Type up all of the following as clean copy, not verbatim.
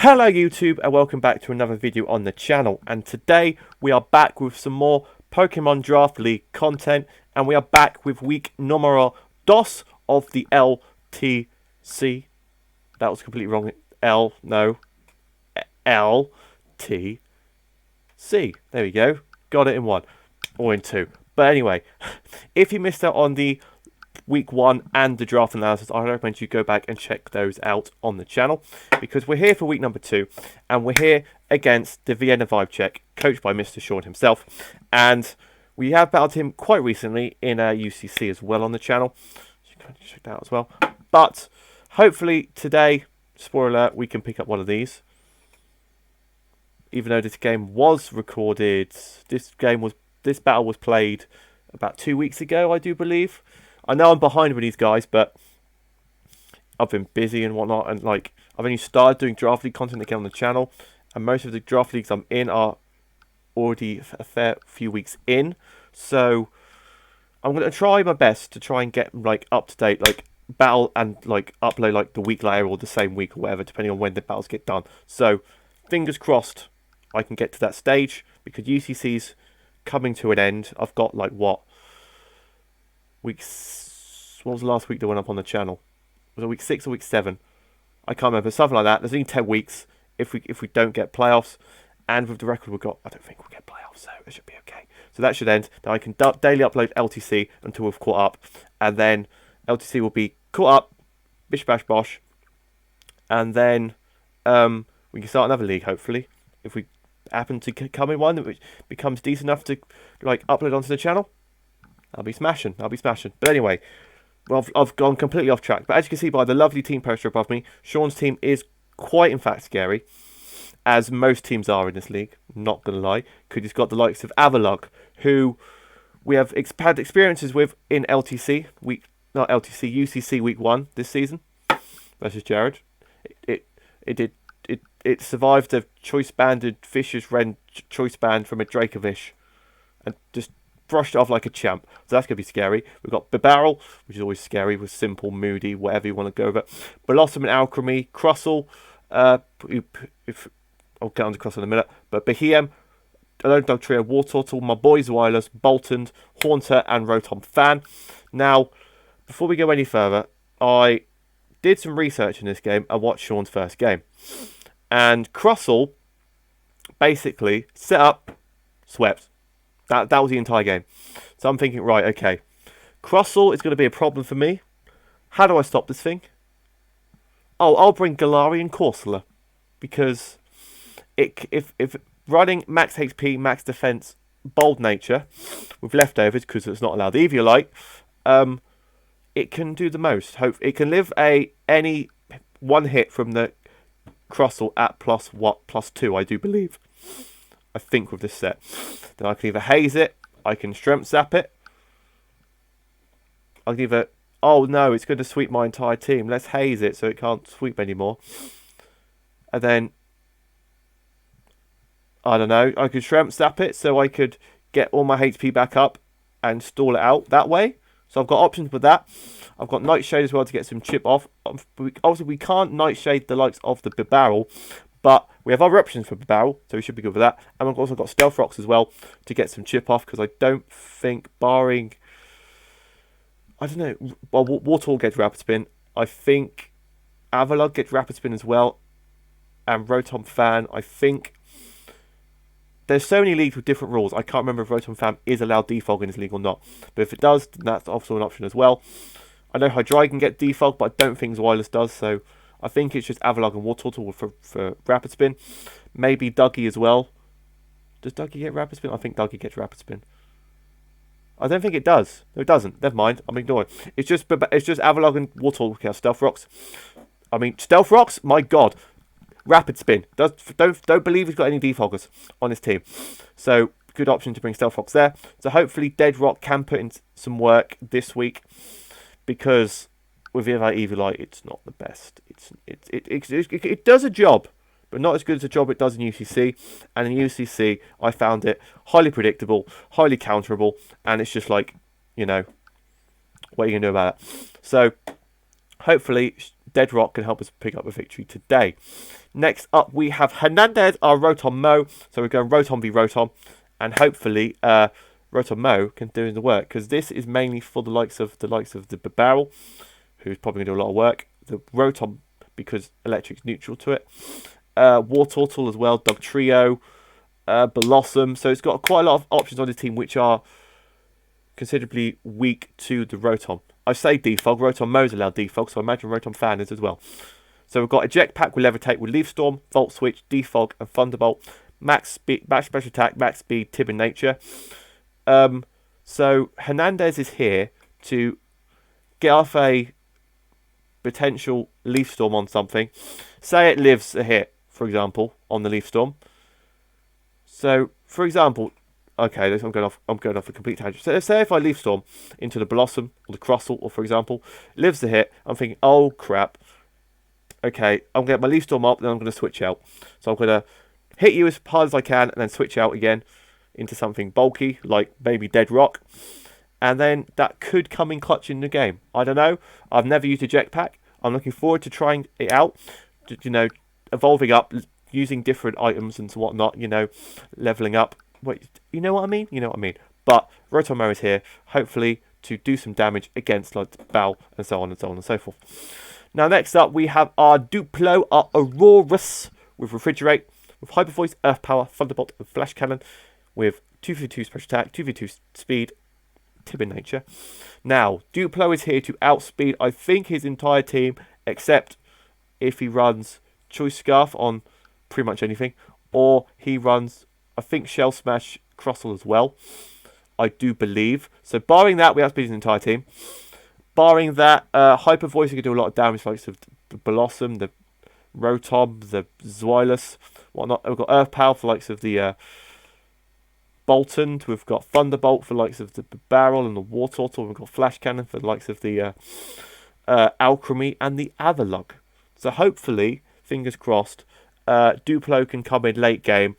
Hello YouTube and welcome back to another video on the channel, and today we are back with some more Pokemon Draft League content, and we are back with week numero dos of the LTC. That was completely wrong. LTC. There we go. Got it in one or in two. But anyway, if you missed out on the week 1 and the draft analysis, I recommend you go back and check those out on the channel, because we're here for week number 2 and we're here against the Vienna Vibe Check, coached by Mr. Sean himself, and we have battled him quite recently in UCC as well on the channel, so you can check that out as well. But hopefully today, spoiler alert, we can pick up one of these. Even though this game was recorded, this battle was played about 2 weeks ago, I do believe. I know I'm behind with these guys, but I've been busy and whatnot, and like I've only started doing draft league content again on the channel, and most of the draft leagues I'm in are already a fair few weeks in, so I'm gonna try my best to try and get like up to date, like battle and like upload like the week later or the same week or whatever, depending on when the battles get done. So fingers crossed I can get to that stage, because UCC's coming to an end. I've got like what was the last week that went up on the channel? Was it week 6 or week 7? I can't remember. Something like that. There's only 10 weeks if we don't get playoffs, and with the record we've got, I don't think we'll get playoffs, so it should be okay. So that should end. Then I can daily upload LTC until we've caught up, and then LTC will be caught up, bish bash bosh, and then we can start another league hopefully, if we happen to come in one which becomes decent enough to like upload onto the channel. I'll be smashing. But anyway, well, I've gone completely off track. But as you can see by the lovely team poster above me, Sean's team is quite, in fact, scary, as most teams are in this league. Not gonna lie, because he's got the likes of Avalok, who we have had experiences with in UCC week 1 this season versus Jared. It survived the choice banded Fisher's Wren choice band from a Dracovish, and just brushed it off like a champ. So that's going to be scary. We've got Bibarel, which is always scary, with simple, moody, whatever you want to go over. Blossom and Alchemy, Crustle, if I'll get on to Crustle in a minute, but Behem, Alone Dog Trio, Wartortle, my boys Wireless, Bolton, Haunter, and Rotom Fan. Now, before we go any further, I did some research in this game and watched Sean's first game. And Crustle basically set up, swept. That was the entire game. So I'm thinking, right, okay, Crustle is going to be a problem for me. How do I stop this thing? Oh, I'll bring Galarian Corsola, because if running max HP, max defense, bold nature with leftovers, because it's not allowed Eviolite, it can do the most. It can live any one hit from the Crustle at +2, I do believe. I think with this set. Then I can either haze it, I can strength zap it. I can either, oh no, it's going to sweep my entire team. Let's haze it so it can't sweep anymore. And then, I don't know, I could strength zap it so I could get all my HP back up and stall it out that way. So I've got options with that. I've got Nightshade as well to get some chip off. Obviously, we can't Nightshade the likes of the Bibarel, but we have other options for Bibarel, so we should be good with that. And we've also got Stealth Rocks as well to get some chip off, because I don't think, barring, I don't know, well, Wartortle gets Rapid Spin. I think Avalok gets Rapid Spin as well. And Rotom Fan, I think. There's so many leagues with different rules. I can't remember if Rotom Fan is allowed defog in this league or not. But if it does, then that's also an option as well. I know Hydreigon can get defog, but I don't think Wireless does, so I think it's just Avalok and Wartortle for Rapid Spin. Maybe Dougie as well. Does Dougie get Rapid Spin? I think Dougie gets Rapid Spin. I don't think it does. No, it doesn't. Never mind. I'm ignoring. It's just Avalok and Wartortle can have Stealth Rocks. I mean, Stealth Rocks? My God. Rapid Spin. Don't believe he's got any defoggers on his team. So, good option to bring Stealth Rocks there. So, hopefully, Dead Rock can put in some work this week, because with Eviolite, it's not the best. It does a job, but not as good as a job it does in UCC. And in UCC, I found it highly predictable, highly counterable, and it's just like, you know, what are you going to do about it? So, hopefully, Dead Rock can help us pick up a victory today. Next up, we have Hernandez, our Rotom Mo. So we're going Rotom v Rotom. And hopefully, Rotom Mo can do the work. Because this is mainly for the likes of the Barrel, who's probably going to do a lot of work. The Rotom, because Electric's neutral to it. Wartortle as well, Dog Trio, Blossom. So it's got quite a lot of options on the team which are considerably weak to the Rotom. I say defog, Rotom Mo's allowed defog, so I imagine Rotom Fan is as well. So we've got Eject Pack with Levitate with Leaf Storm, Volt Switch, Defog, and Thunderbolt. Max speed, max special attack, max speed, Tib and Nature. So Hernandez is here to get off a potential Leaf Storm on something. Say it lives a hit, for example, on the Leaf Storm. So, for example, okay, I'm going off a complete tangent. So, say if I Leaf Storm into the Blossom or the Crustle, or for example, lives the hit, I'm thinking, oh crap. Okay, I'm going to get my Leaf Storm up, then I'm going to switch out. So I'm going to hit you as hard as I can, and then switch out again into something bulky, like maybe Dead Rock. And then that could come in clutch in the game. I don't know. I've never used a Jetpack. I'm looking forward to trying it out. You know, evolving up, using different items and whatnot. You know, leveling up. Wait, you know what I mean? You know what I mean. But Rotom Mo is here, hopefully, to do some damage against like Bow and so on and so on and so forth. Now, next up, we have our Duplo, our Aurorus with Refrigerate, with Hyper Voice, Earth Power, Thunderbolt, and Flash Cannon, with 2v2 special attack, 2v2 speed, Tib in Nature. Now, Duplo is here to outspeed, I think, his entire team, except if he runs Choice Scarf on pretty much anything, or he runs, I think, Shell Smash Crustle as well. I do believe. So, barring that, we outspeed his entire team. Barring that, Hyper Voice can do a lot of damage, like the Blossom, the Rotom, the Zweilous, whatnot. We've got Earth Power for likes of the Bolton. We've got Thunderbolt for likes of the Barrel and the Wartortle. We've got Flash Cannon for the likes of the Alchemy and the Avalugg. So hopefully, fingers crossed, Duplo can come in late game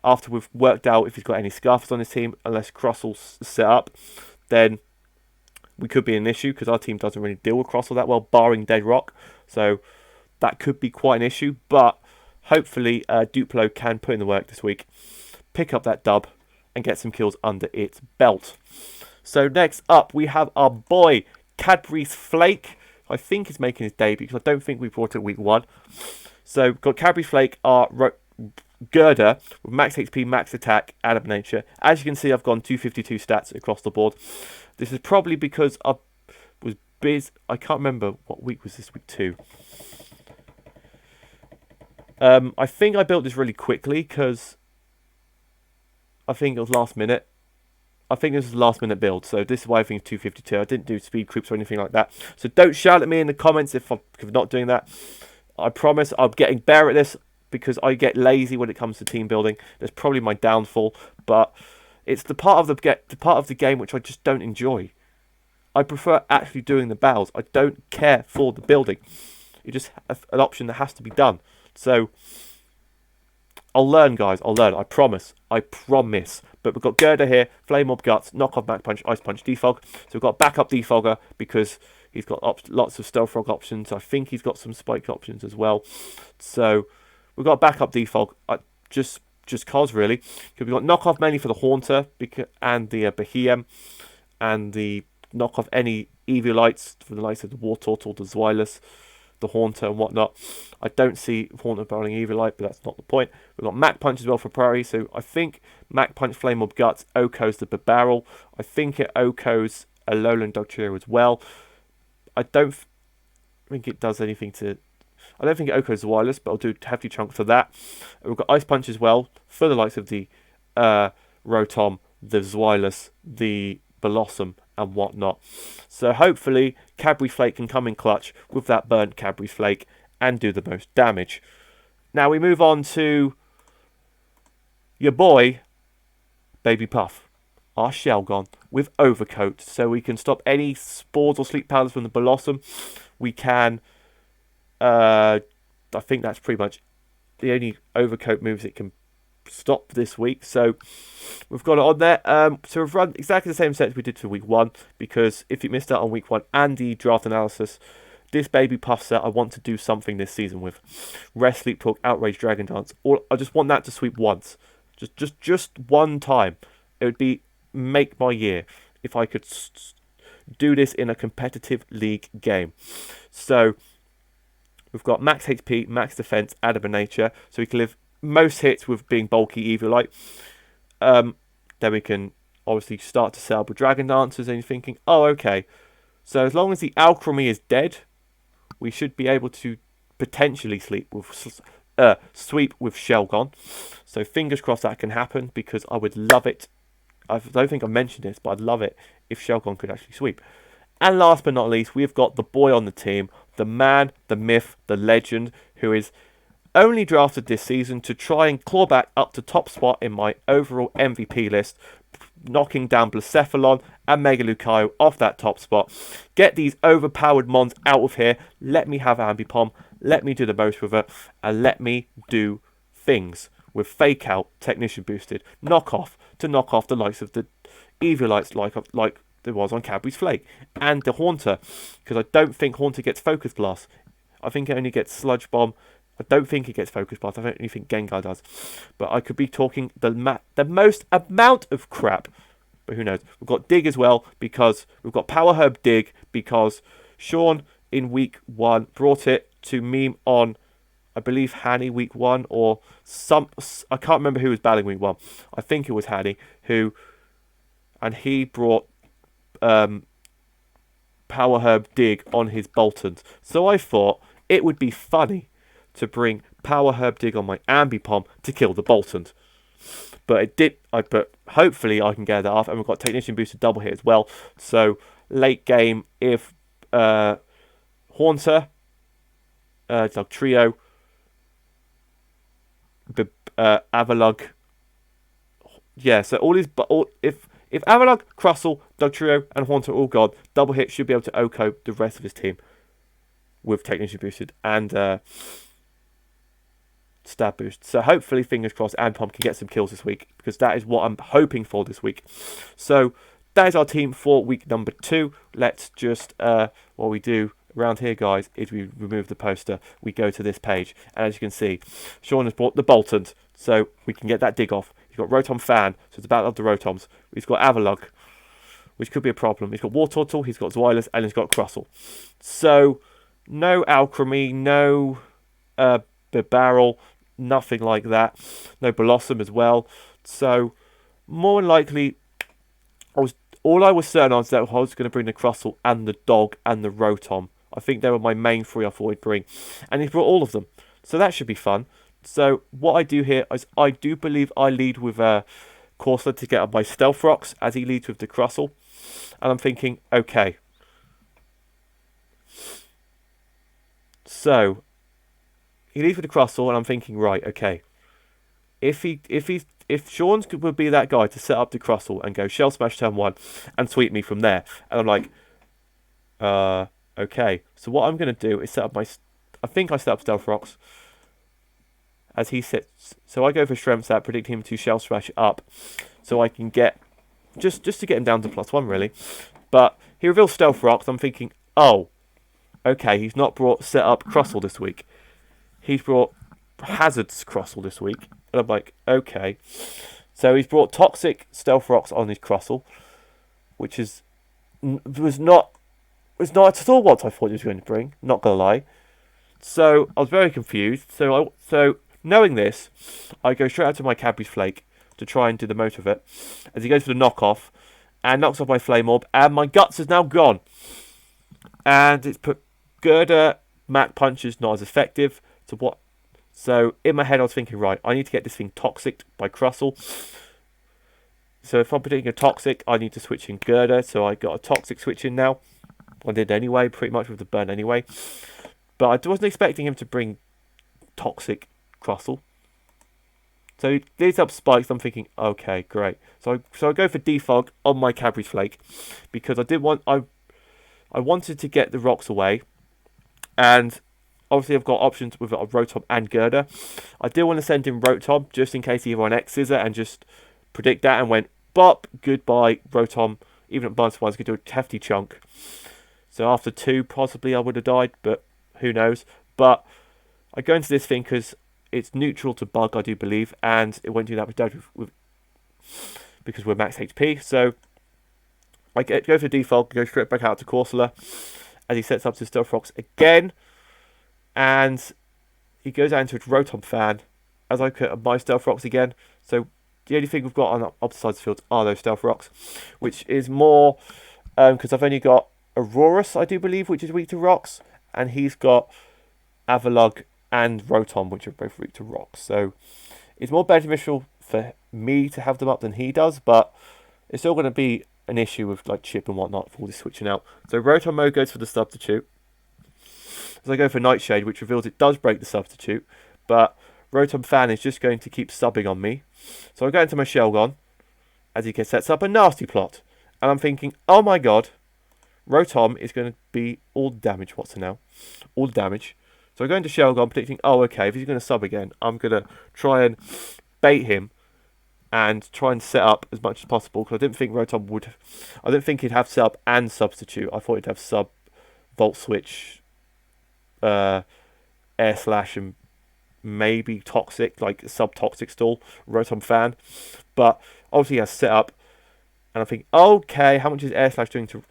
after we've worked out if he's got any Scarfers on his team, unless Crustle's set up, then we could be an issue because our team doesn't really deal with Crustle that well, barring Dead Rock. So that could be quite an issue. But hopefully Duplo can put in the work this week, pick up that dub, and get some kills under its belt. So next up, we have our boy Cadbury's Flake. I think he's making his debut because I don't think we brought it week 1. So we've got Cadbury's Flake, our Girder, with max HP, max attack, and of nature. As you can see, I've gone 252 stats across the board. This is probably because I was busy. I can't remember what week was this, week 2. I think I built this really quickly because I think it was last minute. I think this was a last minute build, so this is why I think it's 252. I didn't do speed creeps or anything like that. So don't shout at me in the comments if I'm not doing that. I promise I'm getting better at this because I get lazy when it comes to team building. That's probably my downfall, but it's the part of the game which I just don't enjoy. I prefer actually doing the battles. I don't care for the building. It's just an option that has to be done. So I'll learn, guys. I'll learn. I promise. I promise. But we've got Girder here, Flame Orb Guts, Knock Off Max Punch, Ice Punch, Defog. So we've got backup Defogger because he's got lots of Stealth Frog options. I think he's got some Spike options as well. So we've got backup Defog. Just cause really. We've got knock off mainly for the Haunter and the Behem, and the knock off any Eviolites for the likes of the Wartortle, the Zweilous, the Haunter and whatnot. I don't see Haunter barreling Eviolite, but that's not the point. We've got Mac Punch as well for Prairie, so I think Mac Punch, Flame Orb Guts, Oko's the Barrel. I think it Oko's a Lowland Dog Trio as well. I don't think it does anything to... I don't think Oko's wireless, but I'll do hefty chunk for that. We've got Ice Punch as well, for the likes of the Rotom, the Zweilous, the Blossom, and whatnot. So hopefully, Cadbury Flake can come in clutch with that burnt Cadbury Flake and do the most damage. Now we move on to your boy, Baby Puff, our Shelgon, with Overcoat, so we can stop any spores or sleep powders from the Blossom. We can... I think that's pretty much the only Overcoat moves it can stop this week. So we've got it on there. So we've run exactly the same sets we did for week 1, because if you missed out on week 1 and the draft analysis, this baby puff set I want to do something this season with. Rest, Sleep Talk, Outrage, Dragon Dance. I just want that to sweep once. Just one time. It would be make my year if I could do this in a competitive league game. So we've got max HP, max defense, Adamant Nature, so we can live most hits with being bulky Eviolite. Then we can obviously start to set up with Dragon Dancers, and you're thinking, oh, okay. So as long as the Alchemy is dead, we should be able to potentially sweep with Shelgon. So fingers crossed that can happen, because I would love it. I don't think I mentioned this, but I'd love it if Shelgon could actually sweep. And last but not least, we've got the boy on the team, the man, the myth, the legend, who is only drafted this season to try and claw back up to top spot in my overall MVP list, knocking down Blacephalon and Mega Lucario off that top spot. Get these overpowered Mons out of here. Let me have Ambipom. Let me do the most with it. And let me do things with Fake Out, Technician Boosted, knock off to knock off the likes of the Eviolites like there was on Cadbury's Flake. And the Haunter, because I don't think Haunter gets Focus Blast. I think it only gets Sludge Bomb. I don't think it gets Focus Blast. I don't really think Gengar does. But I could be talking the most amount of crap. But who knows? We've got Dig as well, because we've got Power Herb Dig, because Sean in week 1 brought it to meme on, I believe, Hanny week 1, or I can't remember who was battling week 1. I think it was Hanny, and he brought Power Herb Dig on his Boltons. So I thought it would be funny to bring Power Herb Dig on my Ambipom to kill the Boltons. But it did. But hopefully I can get that off. And we've got Technician Boosted double hit as well. So late game, if Haunter, Dugtrio, Avalugg, yeah. So all these, if Avalugg, Crustle, Dugtrio, and Haunter are all gone, double hit should be able to OHKO the rest of his team with Technician Boosted and Stab Boost. So hopefully, fingers crossed, Ambipom can get some kills this week, because that is what I'm hoping for this week. So that is our team for week number 2. Let's just, what we do around here, guys, is we remove the poster. We go to this page, and as you can see, Sean has brought the Boltons, so we can get that dig off. He's got Rotom Fan, so it's about of the Rotoms. He's got Avalugg, which could be a problem. He's got Wartortle, he's got Zweilous, and he's got Crustle. So no Alchemy, no Barrel, nothing like that. No Blossom as well. So more than likely, all I was certain on is that I was going to bring the Crustle and the Dog and the Rotom. I think they were my main 3 I thought he'd bring, and he brought all of them. So that should be fun. So what I do here is I do believe I lead with Corsola to get up my Stealth Rocks, as he leads with the Crustle. And I'm thinking, okay. So he leads with the Crustle, and I'm thinking, right, okay. If Sean's would be that guy to set up the Crustle and go Shell Smash turn 1 and sweep me from there, and I'm like, okay. So what I'm going to do is set up I think I set up Stealth Rocks as he sits. So I go for Shrimp Sap, predicting him to Shell Smash up, so I can get just to get him down to +1 really. But he reveals Stealth Rocks. I'm thinking, oh, okay. He's not set up Crustle this week. He's brought Hazard's Crustle this week. And I'm like, okay. So he's brought Toxic Stealth Rocks on his Crustle, which was not at all what I thought he was going to bring. Not going to lie. So I was very confused. So knowing this, I go straight out to my Cadbury's Flake to try and do the most of it, as he goes for the knockoff and knocks off my Flame Orb, and my Guts is now gone. And it's put Girder, Mach Punch is not as effective. So in my head I was thinking, right, I need to get this thing Toxic by Crustle. So if I'm predicting a Toxic, I need to switch in Girder. So I got a Toxic switch in now. I did anyway, pretty much with the burn anyway. But I wasn't expecting him to bring Toxic Crustle. So he leads up Spikes. I'm thinking, okay, great. So I go for Defog on my Cadbury's Flake, because I wanted to get the rocks away, and obviously I've got options with Rotom and Girder. I did want to send in Rotom just in case he won X Scissor and just predict that, and went bop, goodbye Rotom. Even at -1 could do a hefty chunk. So after 2, possibly I would have died, but who knows. But I go into this thing because it's neutral to bug, I do believe, and it won't do that much damage because we're max HP. So I go for default, go straight back out to Corsola as he sets up to Stealth Rocks again, and he goes out into a Rotom Fan as I put my Stealth Rocks again. So the only thing we've got on opposite sides of the field are those Stealth Rocks, which is more because I've only got Aurorus, I do believe, which is weak to rocks, and he's got Avalugg and Rotom, which are both weak to rocks. So it's more beneficial for me to have them up than he does, but it's still going to be an issue with like chip and whatnot for all this switching out. So Rotom mode goes for the substitute. As I go for Nightshade, which reveals it does break the substitute, but Rotom Fan is just going to keep subbing on me. So I go into my Shelgon as he sets up a nasty plot. And I'm thinking, oh my god, Rotom is going to be all damage. What's now? All damage. So I go into Shelgon predicting, oh okay, if he's going to sub again, I'm going to try and bait him and try and set up as much as possible. Because I didn't think Rotom would... I didn't think he'd have set up and substitute. I thought he'd have sub, Volt Switch, Air Slash, and maybe Toxic, like sub-Toxic stall, Rotom Fan. But obviously he has set up. And I think, okay, how much is Air Slash doing to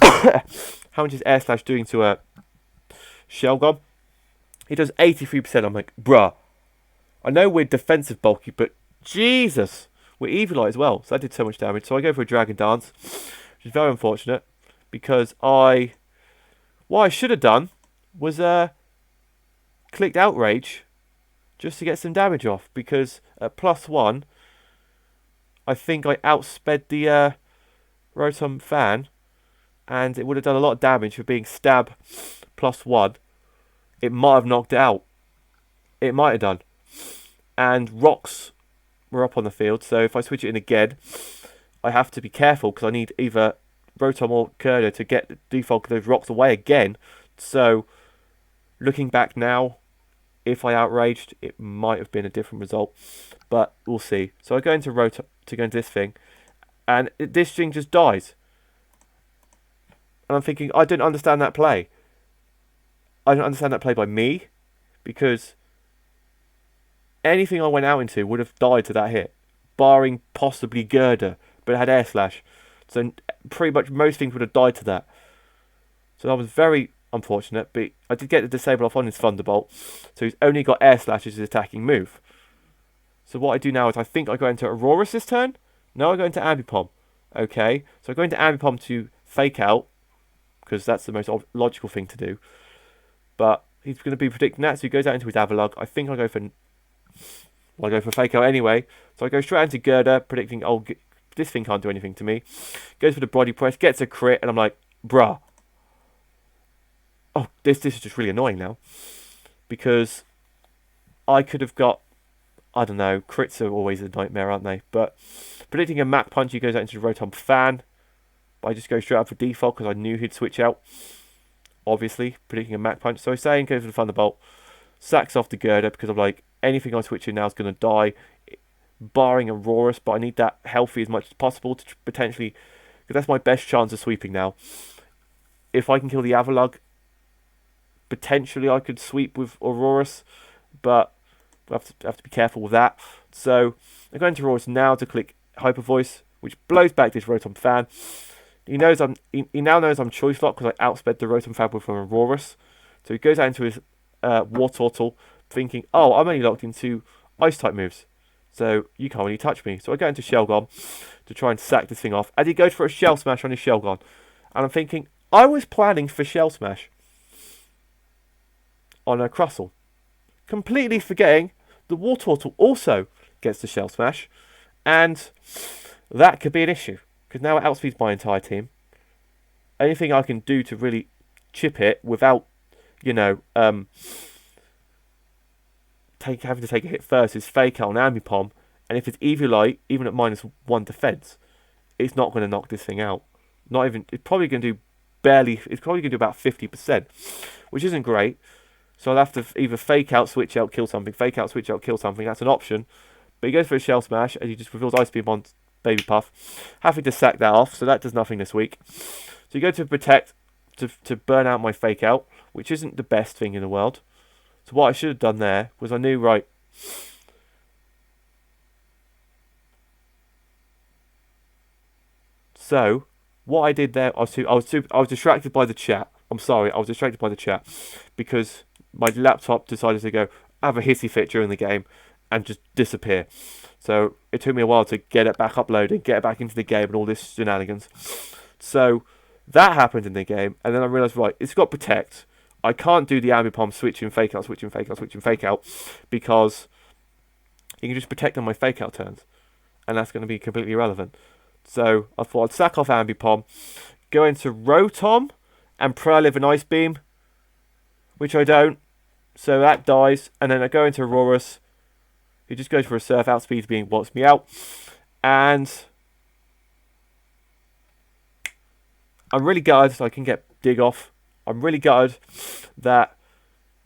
how much is Air Slash doing to Shelgon? He does 83%. I'm like, bruh. I know we're defensive bulky, but Jesus, we're Evilite as well. So that did so much damage. So I go for a Dragon Dance, which is very unfortunate because what I should have done was clicked Outrage just to get some damage off, because at +1, I think I outsped the Rotom Fan, and it would have done a lot of damage for being stab +1. It might have knocked it out. It might have done. And rocks were up on the field, so if I switch it in again, I have to be careful because I need either Rotom or Kurdo to get the default those rocks away again. So looking back now, if I outraged, it might have been a different result, but we'll see. So I go into Rotom to go into this thing, and this thing just dies. And I'm thinking, I didn't understand that play. I don't understand that play by me, because anything I went out into would have died to that hit, barring possibly Girder, but it had Air Slash. So pretty much most things would have died to that. So that was very unfortunate, but I did get the disable off on his Thunderbolt, so he's only got Air Slash as his attacking move. So what I do now is I think I go into Aurorus this turn. No, I go into Ambipom. Okay, so I go into Ambipom to fake out, because that's the most logical thing to do. But he's going to be predicting that, so he goes out into his Avalugg. I think I go for fake out anyway. So I go straight into Girder, predicting, oh, this thing can't do anything to me. Goes for the body press, gets a crit, and I'm like, bruh. Oh, this is just really annoying now. Because I could have got, I don't know, crits are always a nightmare, aren't they? But predicting a Mach Punch, he goes out into the Rotom Fan. But I just go straight up for default because I knew he'd switch out. Obviously, predicting a Mach Punch. So I say and go for the Thunderbolt. Sacks off the Girder because I'm like, anything I switch in now is going to die. Barring Aurorus, but I need that healthy as much as possible to potentially... Because that's my best chance of sweeping now. If I can kill the Avalugg, potentially I could sweep with Aurorus, but I have to be careful with that. So I'm going to Aurorus now to click Hyper Voice, which blows back this Rotom Fan. He now knows I'm Choice Lock because I outsped the Rotom Fan with an Aurorus. So he goes out into his War Turtle, thinking, oh, I'm only locked into Ice type moves, so you can't really touch me. So I go into Shelgon to try and sack this thing off, and he goes for a Shell Smash on his Shelgon. And I'm thinking, I was planning for Shell Smash on a Crustle, completely forgetting the War Turtle also gets the Shell Smash, and that could be an issue because now it outspeeds my entire team. Anything I can do to really chip it without, having to take a hit first is Fake Out on Ambipom, and if it's Evilite, even at -1 defense, it's not going to knock this thing out. Not even. It's probably going to do barely. It's probably going to do about 50%, which isn't great. So I'll have to either Fake Out, Switch Out, kill something. Fake Out, Switch Out, kill something. That's an option. But he goes for a Shell Smash, and he just reveals Ice Beam on baby puff. Having to sack that off, so that does nothing this week. So you go to protect to burn out my fake out, which isn't the best thing in the world. So what I should have done there was I knew, right, so what I did there, I was distracted by the chat. I'm sorry, I was distracted by the chat because my laptop decided to go have a hissy fit during the game and just disappear. So it took me a while to get it back uploaded, get it back into the game, and all this shenanigans. So that happened in the game, and then I realised, right, it's got protect. I can't do the ambipom switching fake out, switching fake out, switching fake out, because you can just protect on my fake out turns, and that's going to be completely irrelevant. So I thought I'd sack off ambipom, go into Rotom, and pray I live an Ice Beam, which I don't. So that dies, and then I go into Aurorus, who just goes for a Surf, outspeeds being what's me out, and I'm really gutted I can get Dig off. I'm really gutted that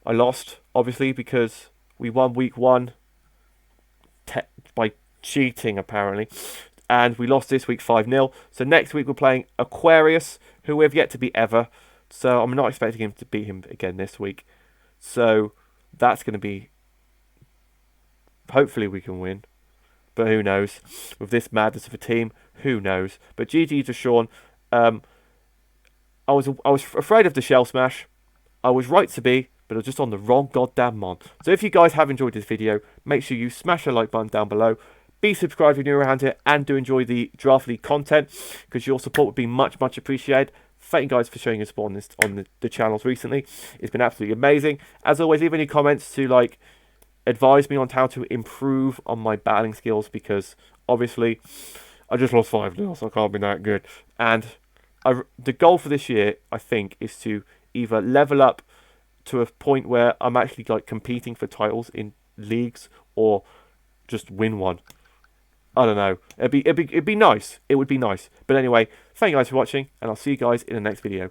I lost, obviously, because we won week 1 by cheating, apparently, and we lost this week 5-0. So next week we're playing Aquarius, who we have yet to beat ever, so I'm not expecting him to beat him again this week. So that's going to be, hopefully we can win, but who knows? With this madness of a team, who knows? But GG to Sean. I was afraid of the Shell Smash. I was right to be, but I was just on the wrong goddamn mon. So if you guys have enjoyed this video, make sure you smash the like button down below. Be subscribed if you're new around here and do enjoy the Draft League content, because your support would be much, much appreciated. Thank you guys for showing your support on the channels recently. It's been absolutely amazing. As always, leave any comments to advise me on how to improve on my battling skills, because obviously I just lost 5-0, so I can't be that good. And the goal for this year, I think, is to either level up to a point where I'm actually competing for titles in leagues, or just win one. I don't know. It'd be nice. It would be nice. But anyway, thank you guys for watching, and I'll see you guys in the next video.